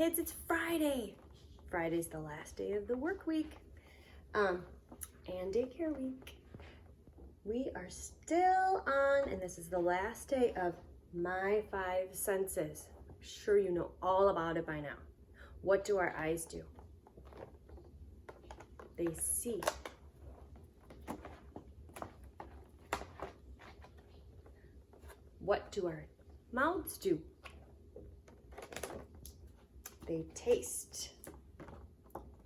kids, it's Friday. Friday's the last day of the work week and daycare week. We are still on, and this is the last day of My Five Senses. I'm sure you know all about it by now. What do our eyes do? They see. What do our mouths do? They taste.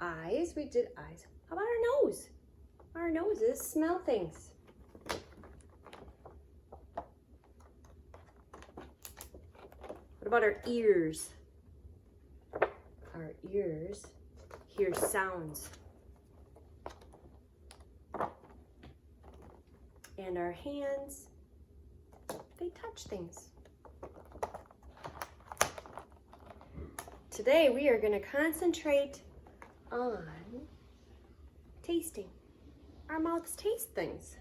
Eyes, we did eyes. How about our nose? Our noses smell things. What about our ears? Our ears hear sounds. And our hands, they touch things. Today we are going to concentrate on tasting. Our mouths taste things.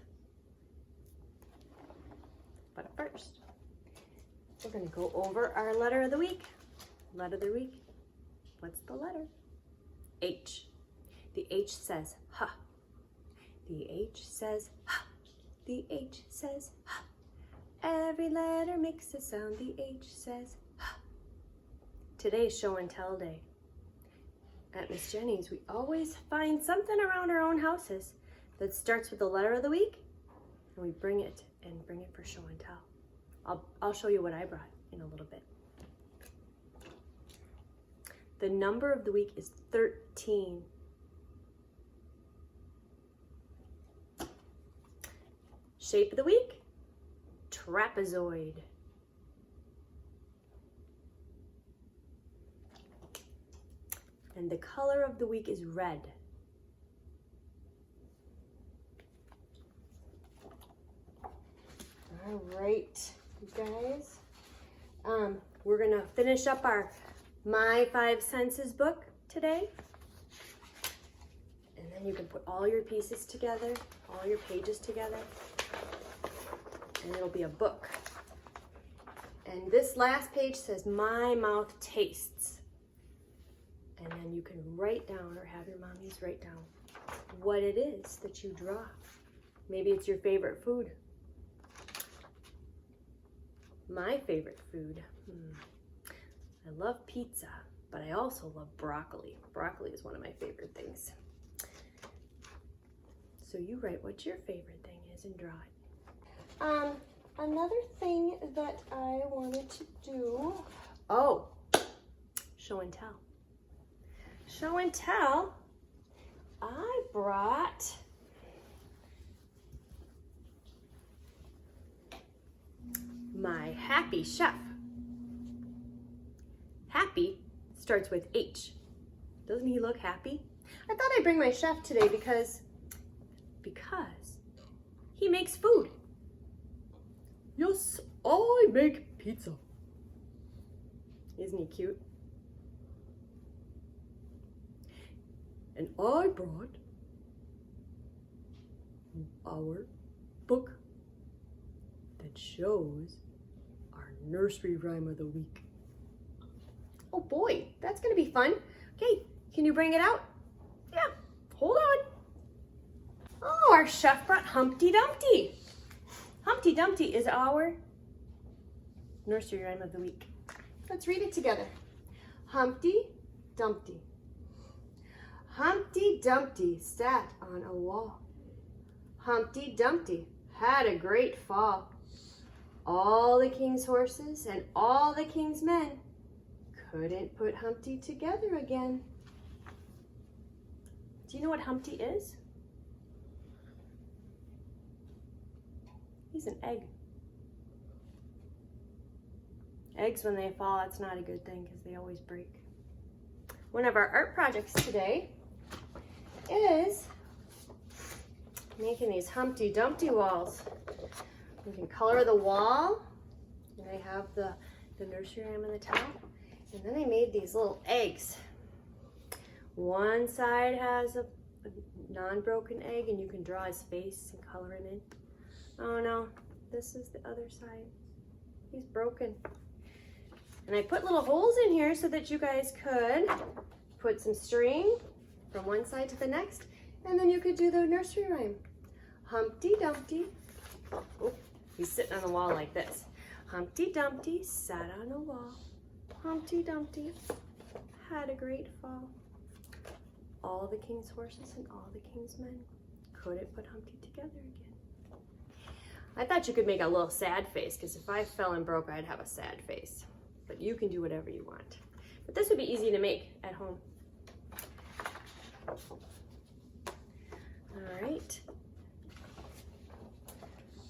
But first, we're going to go over our letter of the week. Letter of the week. What's the letter? H. The H says ha. The H says ha. The H says ha. Every letter makes a sound. The H says ha. Today's show and tell day. At Miss Jenny's, we always find something around our own houses that starts with the letter of the week, and we bring it for show and tell. I'll show you what I brought in a little bit. The number of the week is 13. Shape of the week, trapezoid. And the color of the week is red. All right, you guys. We're gonna finish up our My Five Senses book today. And then you can put all your pieces together, all your pages together, and it'll be a book. And this last page says, My mouth tastes. And then you can write down, or have your mommies write down, what it is that you draw. Maybe it's your favorite food. My favorite food. I love pizza, but I also love broccoli. Broccoli is one of my favorite things. So you write what your favorite thing is and draw it. Another thing that I wanted to do, show and tell. Show and tell, I brought my Happy Chef. Happy starts with H. Doesn't he look happy? I thought I'd bring my chef today because he makes food. Yes, I make pizza. Isn't he cute? And I brought our book that shows our nursery rhyme of the week. Oh boy, that's gonna be fun. Okay, can you bring it out? Yeah, hold on. Oh, our chef brought Humpty Dumpty. Humpty Dumpty is our nursery rhyme of the week. Let's read it together. Humpty Dumpty. Humpty Dumpty sat on a wall. Humpty Dumpty had a great fall. All the king's horses and all the king's men couldn't put Humpty together again. Do you know what Humpty is? He's an egg. Eggs, when they fall, that's not a good thing because they always break. One of our art projects today is making these Humpty Dumpty walls. You can color the wall, and they have the nursery rhyme on the top. And then I made these little eggs. One side has a non-broken egg, and you can draw his face and color him in. Oh no, this is the other side. He's broken. And I put little holes in here so that you guys could put some string from one side to the next, and then you could do the nursery rhyme. Humpty Dumpty, oh, he's sitting on the wall like this. Humpty Dumpty sat on a wall. Humpty Dumpty had a great fall. All the king's horses and all the king's men couldn't put Humpty together again. I thought you could make a little sad face, because if I fell and broke, I'd have a sad face. But you can do whatever you want. But this would be easy to make at home. All right.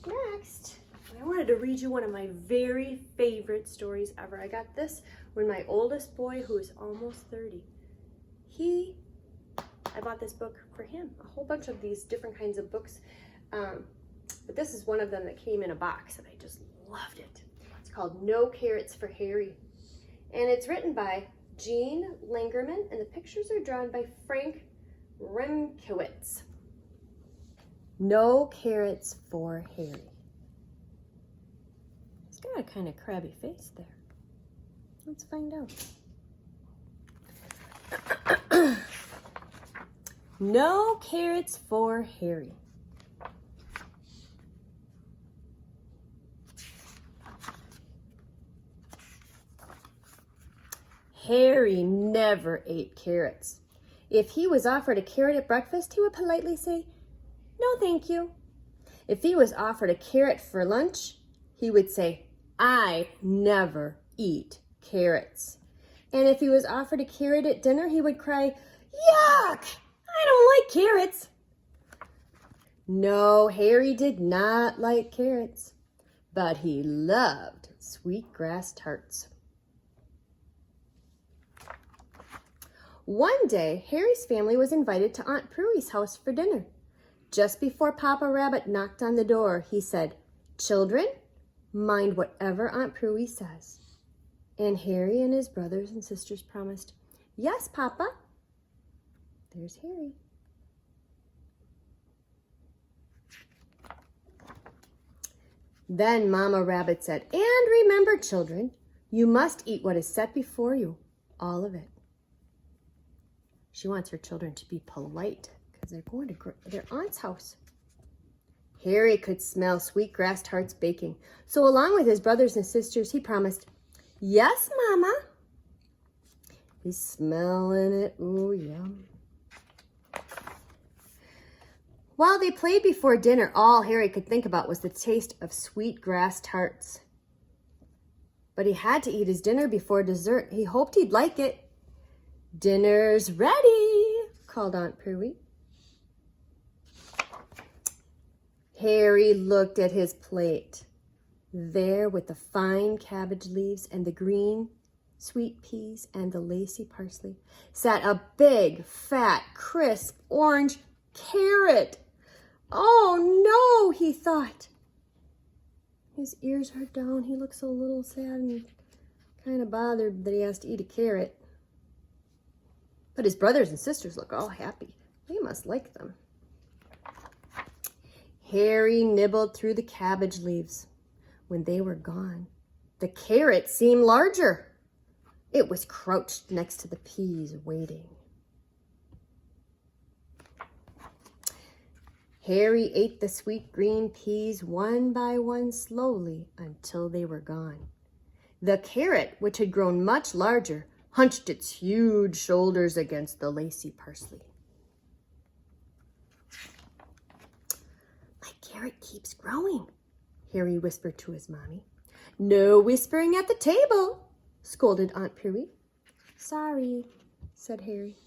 Next, I wanted to read you one of my very favorite stories ever. I got this when my oldest boy, who is almost 30, I bought this book for him. A whole bunch of these different kinds of books. But this is one of them that came in a box, and I just loved it. It's called No Carrots for Harry. And it's written by Jean Langerman, and the pictures are drawn by Frank Remkowitz. No Carrots for Harry. He's got a kind of crabby face there. Let's find out. No Carrots for Harry. Harry never ate carrots. If he was offered a carrot at breakfast, he would politely say, "No, thank you." If he was offered a carrot for lunch, he would say, "I never eat carrots." And if he was offered a carrot at dinner, he would cry, "Yuck! I don't like carrots." No, Harry did not like carrots, but he loved sweetgrass tarts. One day, Harry's family was invited to Aunt Prue's house for dinner. Just before Papa Rabbit knocked on the door, he said, "Children, mind whatever Aunt Prue says." And Harry and his brothers and sisters promised, "Yes, Papa." There's Harry. Then Mama Rabbit said, "And remember, children, you must eat what is set before you, all of it." She wants her children to be polite because they're going to their aunt's house. Harry could smell sweetgrass tarts baking, so along with his brothers and sisters, he promised, "Yes, Mama." He's smelling it. Ooh, yum. While they played before dinner, all Harry could think about was the taste of sweetgrass tarts. But he had to eat his dinner before dessert. He hoped he'd like it. "Dinner's ready," called Aunt Pruey. Harry looked at his plate. There, with the fine cabbage leaves and the green sweet peas and the lacy parsley, sat a big, fat, crisp, orange carrot. "Oh no," he thought. His ears are down. He looks a little sad and kind of bothered that he has to eat a carrot. But his brothers and sisters look all happy. They must like them. Harry nibbled through the cabbage leaves. When they were gone, the carrot seemed larger. It was crouched next to the peas, waiting. Harry ate the sweet green peas one by one slowly until they were gone. The carrot, which had grown much larger, hunched its huge shoulders against the lacy parsley. "My carrot keeps growing," Harry whispered to his mommy. "No whispering at the table," scolded Aunt Pruey. "Sorry," said Harry.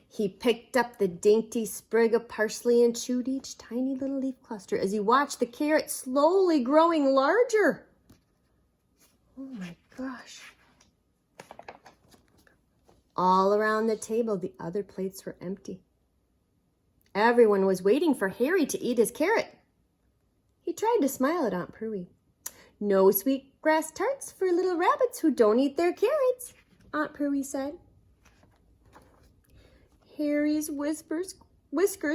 He picked up the dainty sprig of parsley and chewed each tiny little leaf cluster as he watched the carrot slowly growing larger. Oh my gosh. All around the table, the other plates were empty. Everyone was waiting for Harry to eat his carrot. He tried to smile at Aunt Pruey. "No sweetgrass tarts for little rabbits who don't eat their carrots," Aunt Pruey said. Harry's whiskers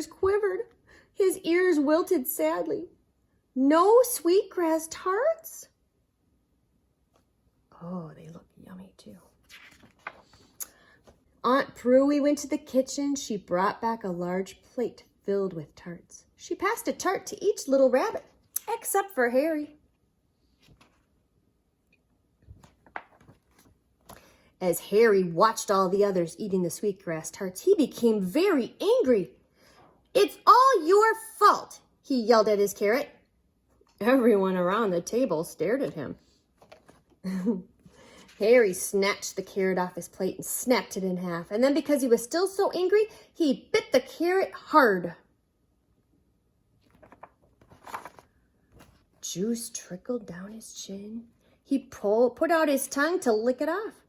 quivered. His ears wilted sadly. "No sweetgrass tarts?" Oh, they look yummy too. Aunt Pruey went to the kitchen. She brought back a large plate filled with tarts. She passed a tart to each little rabbit, except for Harry. As Harry watched all the others eating the sweetgrass tarts, he became very angry. "It's all your fault," he yelled at his carrot. Everyone around the table stared at him. Harry snatched the carrot off his plate and snapped it in half. And then, because he was still so angry, he bit the carrot hard. Juice trickled down his chin. He put out his tongue to lick it off.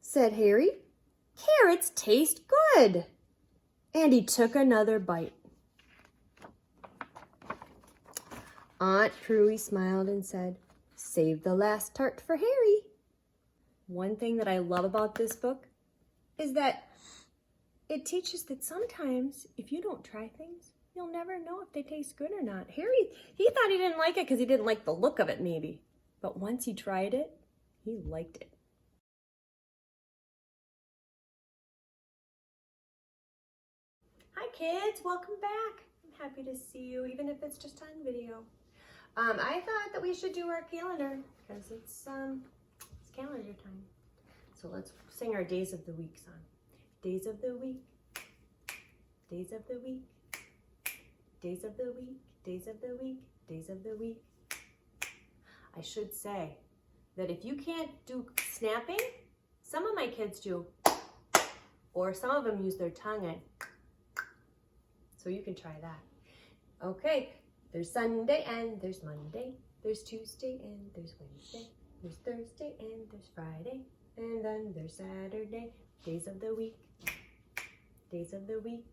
Said Harry. "Carrots taste good." And he took another bite. Aunt Pruey smiled and said, "Save the last tart for Harry." One thing that I love about this book is that it teaches that sometimes if you don't try things, you'll never know if they taste good or not. Harry, he thought he didn't like it because he didn't like the look of it maybe. But once he tried it, he liked it. Hi kids, welcome back. I'm happy to see you, even if it's just on video. I thought that we should do our calendar because it's calendar time. So let's sing our days of the week song. Days of the week, days of the week, days of the week, days of the week, days of the week. I should say that if you can't do snapping, some of my kids do, or some of them use their tongue and so you can try that. Okay, there's Sunday and there's Monday. There's Tuesday and there's Wednesday. There's Thursday and there's Friday. And then there's Saturday. Days of the week. Days of the week.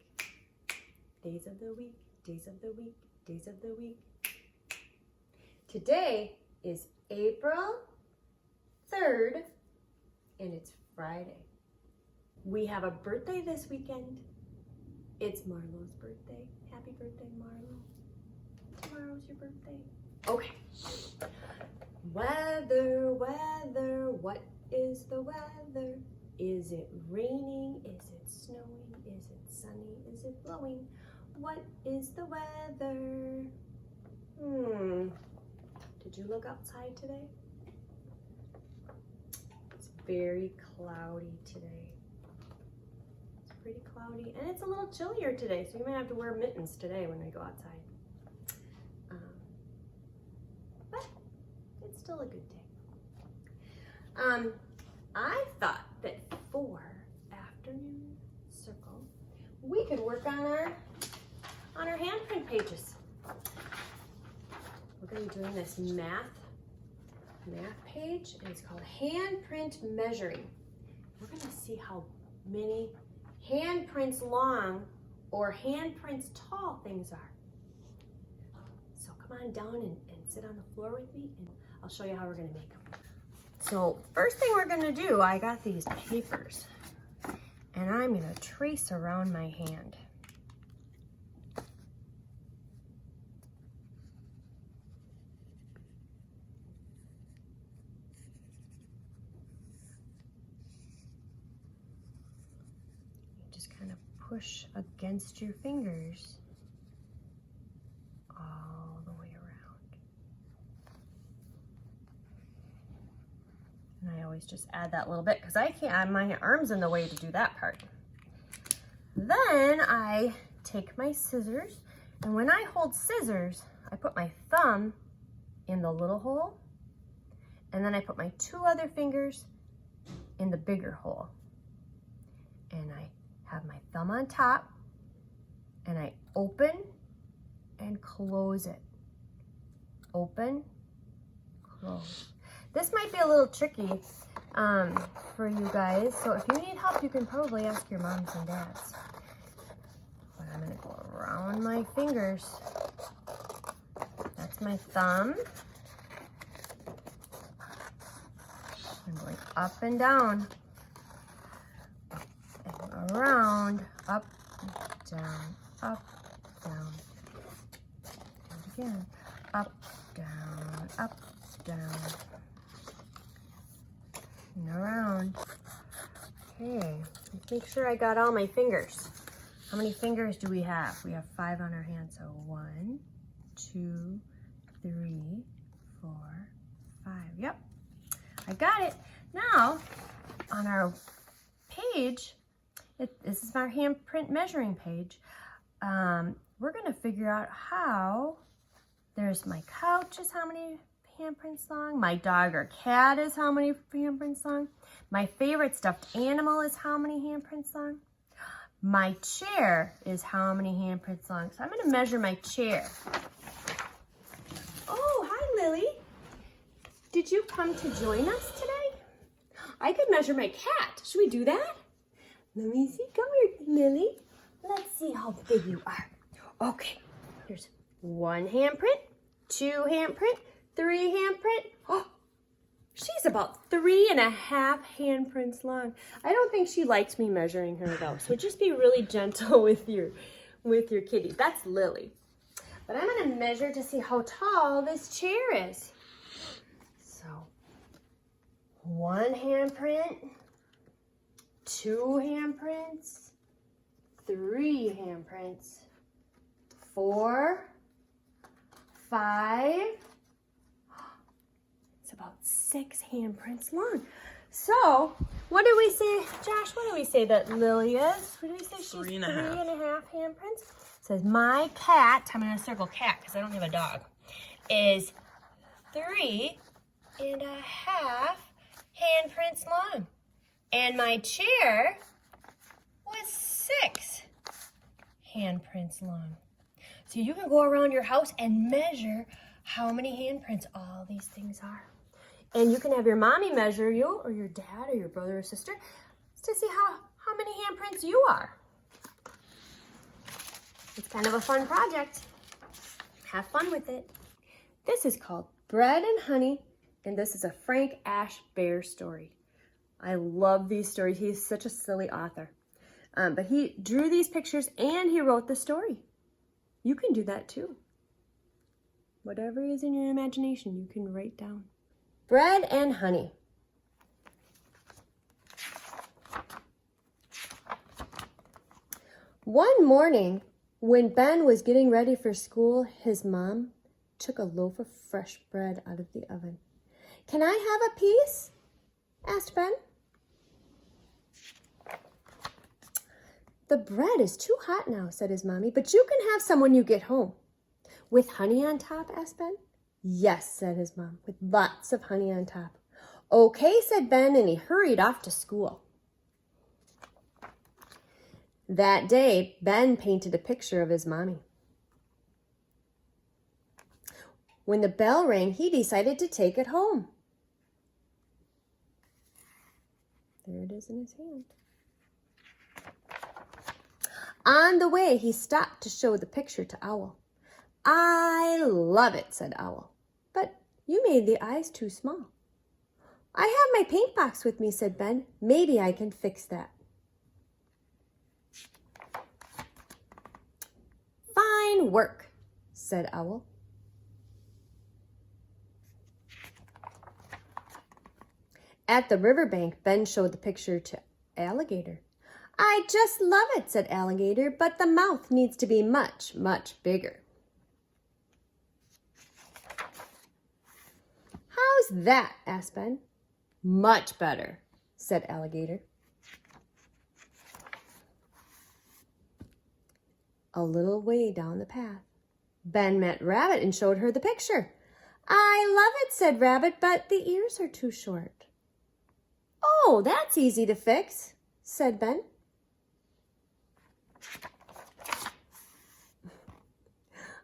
Days of the week. Days of the week. Days of the week. Today is April 3rd and it's Friday. We have a birthday this weekend. It's Marlo's birthday. Happy birthday, Marlo. Tomorrow's your birthday. Okay. Weather, weather, what is the weather? Is it raining? Is it snowing? Is it sunny? Is it blowing? What is the weather? Did you look outside today? It's very cloudy today. Pretty cloudy, and it's a little chillier today, so you might have to wear mittens today when we go outside. But it's still a good day. I thought that for afternoon circle, we could work on our handprint pages. We're going to be doing this math page, and it's called handprint measuring. We're going to see how many handprints long or handprints tall things are. So come on down and sit on the floor with me and I'll show you how we're going to make them. So first thing we're going to do, I got these papers and I'm going to trace around my hand. Push against your fingers all the way around. And I always just add that little bit because I can't, my arm's in the way to do that part. Then I take my scissors, and when I hold scissors, I put my thumb in the little hole, and then I put my two other fingers in the bigger hole. And I have my thumb on top and I open and close it. Open, close. This might be a little tricky for you guys, so if you need help, you can probably ask your moms and dads. But I'm gonna go around my fingers. That's my thumb. I'm going up and down. Around, up, down, up, down. And again, up, down, up, down. make sure I got all my fingers. How many fingers do we have? We have 5 on our hand. So 1, 2, 3, 4, 5. Yep, I got it. Now, on our page, this is our handprint measuring page. We're going to figure out how. There's my couch is how many handprints long. My dog or cat is how many handprints long. My favorite stuffed animal is how many handprints long. My chair is how many handprints long. So I'm going to measure my chair. Oh, hi, Lily. Did you come to join us today? I could measure my cat. Should we do that? Let me see. Come here, Lily. Let's see how big you are. Okay. Here's 1 handprint, 2 handprint, 3 handprint. Oh, she's about 3.5 handprints long. I don't think she likes me measuring her though. So just be really gentle with your kitty. That's Lily. But I'm gonna measure to see how tall this chair is. So 1 handprint, 2 handprints, 3 handprints, 4, 5, it's about 6 handprints long. So, what do we say, Josh, what do we say that Lily is? What do we say? She's 3.5 handprints. It says, my cat, I'm going to circle cat because I don't have a dog, is 3.5 handprints long. And my chair was 6 handprints long. So you can go around your house and measure how many handprints all these things are. And you can have your mommy measure you, or your dad, or your brother or sister, to see how many handprints you are. It's kind of a fun project. Have fun with it. This is called Bread and Honey, and this is a Frank Ash Bear story. I love these stories. He's such a silly author. But he drew these pictures and he wrote the story. You can do that too. Whatever is in your imagination, you can write down. Bread and Honey. One morning, when Ben was getting ready for school, his mom took a loaf of fresh bread out of the oven. Can I have a piece? Asked Ben. The bread is too hot now, said his mommy, but you can have some when you get home. With honey on top, asked Ben. Yes, said his mom, with lots of honey on top. Okay, said Ben, and he hurried off to school. That day, Ben painted a picture of his mommy. When the bell rang, he decided to take it home. There it is in his hand. On the way, he stopped to show the picture to Owl. I love it, said Owl, but you made the eyes too small. I have my paint box with me, said Ben. Maybe I can fix that. Fine work, said Owl. At the riverbank, Ben showed the picture to Alligator. I just love it, said Alligator, but the mouth needs to be much, much bigger. How's that? Asked Ben. Much better, said Alligator. A little way down the path, Ben met Rabbit and showed her the picture. I love it, said Rabbit, but the ears are too short. Oh, that's easy to fix, said Ben.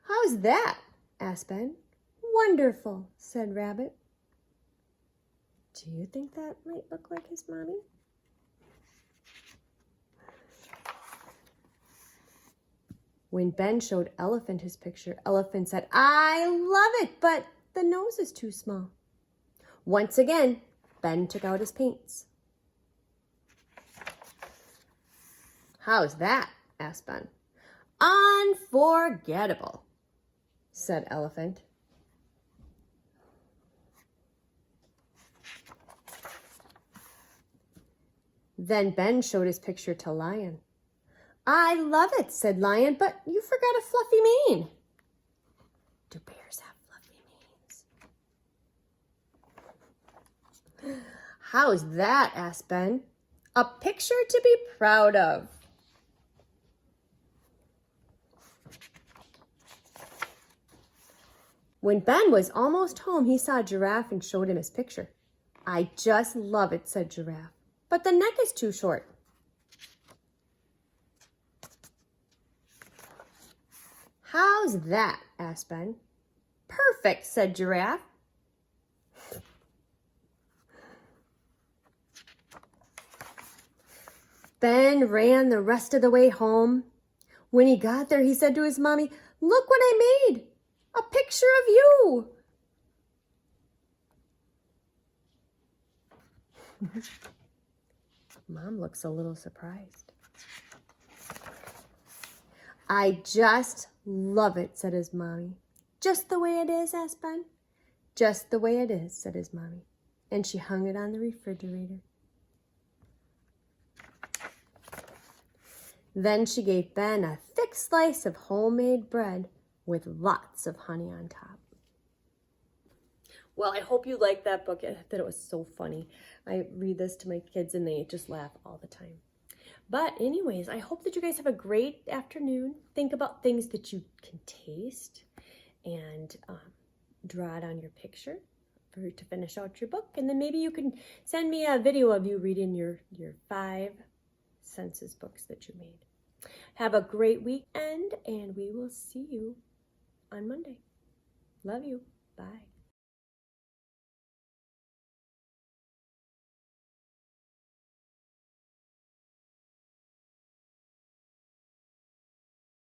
How's that? Asked Ben. Wonderful, said Rabbit. Do you think that might look like his mommy? When Ben showed Elephant his picture, Elephant said, I love it, but the nose is too small. Once again, Ben took out his paints. How's that? Asked Ben. Unforgettable, said Elephant. Then Ben showed his picture to Lion. I love it, said Lion, but you forgot a fluffy mane. Do bears have fluffy manes? How's that? Asked Ben. A picture to be proud of. When Ben was almost home, he saw Giraffe and showed him his picture. I just love it, said Giraffe, but the neck is too short. How's that? Asked Ben. Perfect, said Giraffe. Ben ran the rest of the way home. When he got there, he said to his mommy, look what I made, a picture of you. Mom looks a little surprised. I just love it, said his mommy. Just the way it is, asked Ben. Just the way it is, said his mommy. And she hung it on the refrigerator. Then she gave Ben a thick slice of homemade bread with lots of honey on top. Well, I hope you liked that book. I thought it was so funny. I read this to my kids and they just laugh all the time. But anyways, I hope that you guys have a great afternoon. Think about things that you can taste and draw it on your picture to finish out your book. And then maybe you can send me a video of you reading your 5 census books that you made. Have a great weekend and we will see you on Monday. Love you. Bye.